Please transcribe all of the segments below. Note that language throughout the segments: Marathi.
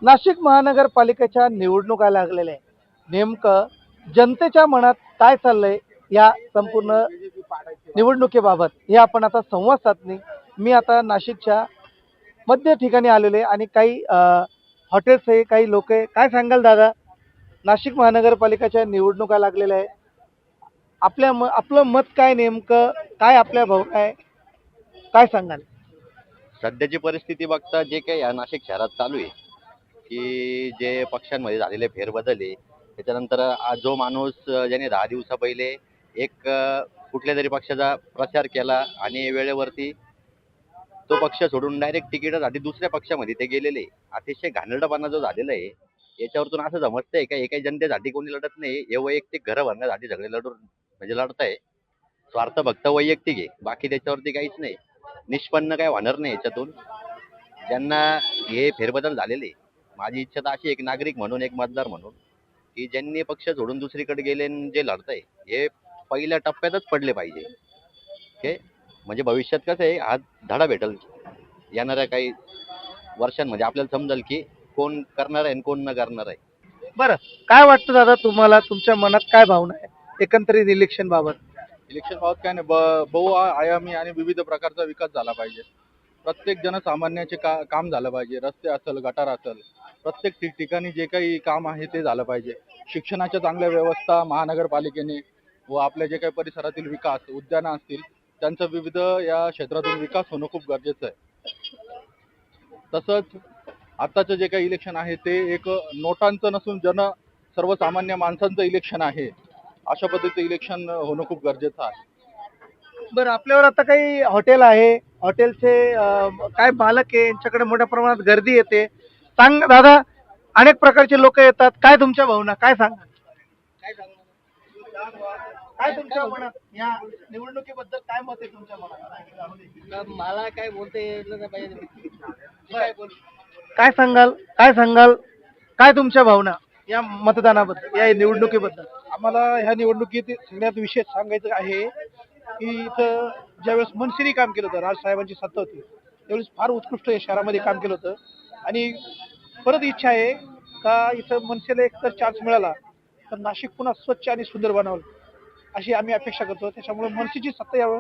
नाशिक महानगरपालिकेच्या निवडणुका लागलेल्या आहे। नेमकं जनतेच्या मनात काय चाललंय या संपूर्ण निवडणुकीबाबत हे आपण आता संवाद साधणे। मी आता नाशिकच्या मध्य ठिकाणी आलेले आणि काही हॉटेल्स आहे, काही लोक आहे। काय सांगाल दादा, नाशिक महानगरपालिकेच्या निवडणुका लागलेल्या आहे, आपलं मत काय, नेमकं काय आपल्या भाऊ काय सांगाल? सध्याची परिस्थिती बघता जे काही या नाशिक शहरात चालू आहे की जे पक्षांमध्ये झालेले फेरबदल आहे, त्याच्यानंतर आज जो माणूस ज्याने 10 दिवसा पहिले एक कुठल्या तरी पक्षाचा प्रचार केला आणि वेळेवरती तो पक्ष सोडून डायरेक्ट तिकिटासाठी दुसऱ्या पक्षामध्ये ते गेलेले, अतिशय घाणेरडापणा जो झालेला आहे, याच्यावरतून असं समजतंय का एकाही जनतेसाठी कोणी लढत नाही, हे वैयक्तिक घरं भरण्यासाठी सगळे लढताय। स्वार्थ फक्त वैयक्तिक आहे, बाकी त्याच्यावरती काहीच नाही, निष्पन्न काय होणार नाही याच्यातून। ज्यांना हे फेरबदल झालेले, माझी इच्छा तर अशी एक नागरिक म्हणून, एक मतदार म्हणून, की ज्यांनी पक्ष सोडून दुसरीकडे गेले जे लढताय हे पहिल्या टप्प्यातच पडले पाहिजे। ओके, म्हणजे भविष्यात कसं आहे, हा धडा भेटल येणाऱ्या काही वर्षांमध्ये, आपल्याला समजेल की कोण करणार आहे आणि कोण न करणार आहे। बरं, काय वाटतं दादा तुम्हाला, तुमच्या मनात काय भावना आहे एकंदरीत इलेक्शन बाबत? इलेक्शन बाबत काय नाही, बहुआयामी आणि विविध प्रकारचा विकास झाला पाहिजे। प्रत्येक जनसामान्याचे काम झालं पाहिजे, रस्ते असेल, गटार असेल, प्रत्येक ठिकठिकाणी जे काही काम आहे ते झालं पाहिजे। शिक्षणाच्या चांगल्या व्यवस्था महानगरपालिकेने व आपल्या जे काही परिसरातील विकास, उद्यानं असतील, त्यांचा विविध या क्षेत्रातून विकास होणं खूप गरजेचं आहे। तसंच आत्ताचं जे काही इलेक्शन आहे ते एक नोटांचं नसून सर्वसामान्य माणसांचं इलेक्शन आहे, अशा पद्धतीचं इलेक्शन होणं खूप गरजेचं आहे। बरं, आपल्यावर आता काही हॉटेल आहे, हॉटेलचे काय मालक आहे, यांच्याकडे मोठ्या प्रमाणात गर्दी येते। सांग दादा, अनेक प्रकारचे लोक येतात, काय तुमच्या भावना, काय सांगा, काय तुमच्या मनात या निवडणुकीबद्दल काय मत आहे तुमच्या मनात? मला काय बोलता येईल नाही पाहिजे। काय सांगाल, काय तुमच्या भावना या मतदानाबद्दल, या निवडणुकीबद्दल? आम्हाला ह्या निवडणुकीत सगळ्यात विशेष सांगायचं आहे की इथं ज्यावेळेस मनसेने काम केलं होतं, राजसाहेबांची सत्ता होती, त्यावेळेस फार उत्कृष्ट या शहरामध्ये काम केलं होतं आणि परत इच्छा आहे का इथं मनसेला एक तर चान्स मिळाला तर नाशिक पुन्हा स्वच्छ आणि सुंदर बनावं, अशी आम्ही अपेक्षा करतो। त्याच्यामुळे मनसेची सत्ता यावं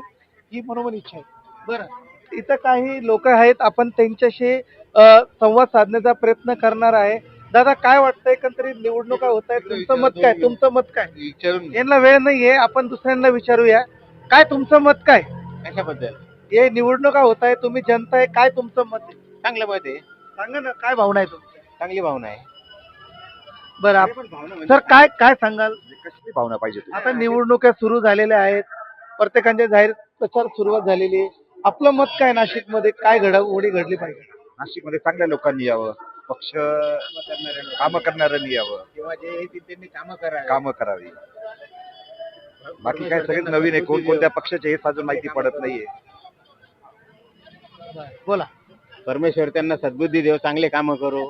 ही मनोमन इच्छा आहे। बरं, इथं काही लोक आहेत, आपण त्यांच्याशी संवाद साधण्याचा प्रयत्न करणार आहे। दादा, काय वाटतं एकंदरीत निवडणुका होत आहेत, तुमचं मत काय? यांना वेळ नाहीये, आपण दुसऱ्यांना विचारूया, काय तुमचं मत काय? कशाबद्दल? हे निवडणुका होत आहे, तुम्ही जनता आहे, काय तुमचं मत आहे? चांगलं मत आहे, सांगा ना, काय भावना आहे तुमची? चांगली भावना आहे। बरं, सर काय सांगाल? कशी भावना पाहिजे? आता निवडणुका सुरू झालेल्या आहेत, प्रत्येकांच्या जाहीर प्रचार सुरुवात झालेली आहे, आपलं मत काय? नाशिकमध्ये काय घडामोडी घडली पाहिजे? नाशिकमध्ये चांगल्या लोकांनी यावं, पक्ष काम करणाऱ्यांनी यावं किंवा जे येतील त्यांनी कामं करावी। बाकी काय सगळे नवीन आहे, कोणत्या पक्षाचे हे अजून माहिती पडत नाहीये। बोला। परमेश्वर त्यांना सद्बुद्धी देव, चांगले कामं करू।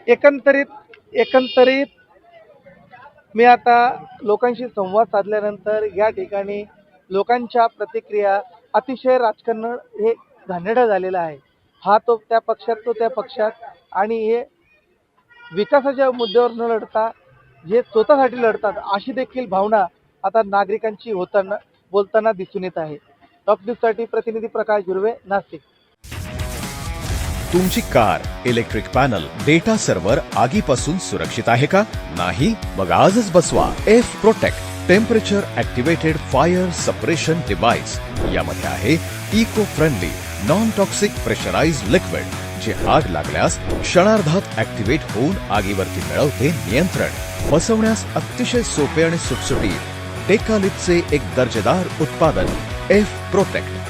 एकंदरीत मी आता लोकांशी संवाद साधल्यानंतर या ठिकाणी लोकांच्या प्रतिक्रिया, अतिशय राजकारण हे घाणेरडं झालेलं आहे, हा तो त्या पक्षात, तो त्या पक्षात, आणि हे विकासाच्या मुद्द्यावर न लढता जे स्वतःसाठी लढतात, अशी देखील भावना आता नागरिकांची बोलताना दिसून येत आहे। टॉप न्यूजसाठी प्रतिनिधी प्रकाश गुरवे, नाशिक। तुमची car, electric panel, data server आगीपासून सुरक्षित आहे का? नाही? मग आजच बसवा F protect temperature activated fire suppression device. यामध्ये आहे eco friendly non toxic pressurised liquid, जे आग लागल्यास क्षणार्धात ऍक्टिव्हेट होऊन आगीवरती मिळवते नियंत्रण। बसवण्यास अतिशय सोपे आणि सुटसुटीत टेकालिपचे एक दर्जेदार उत्पादन एफ प्रोटेक्ट।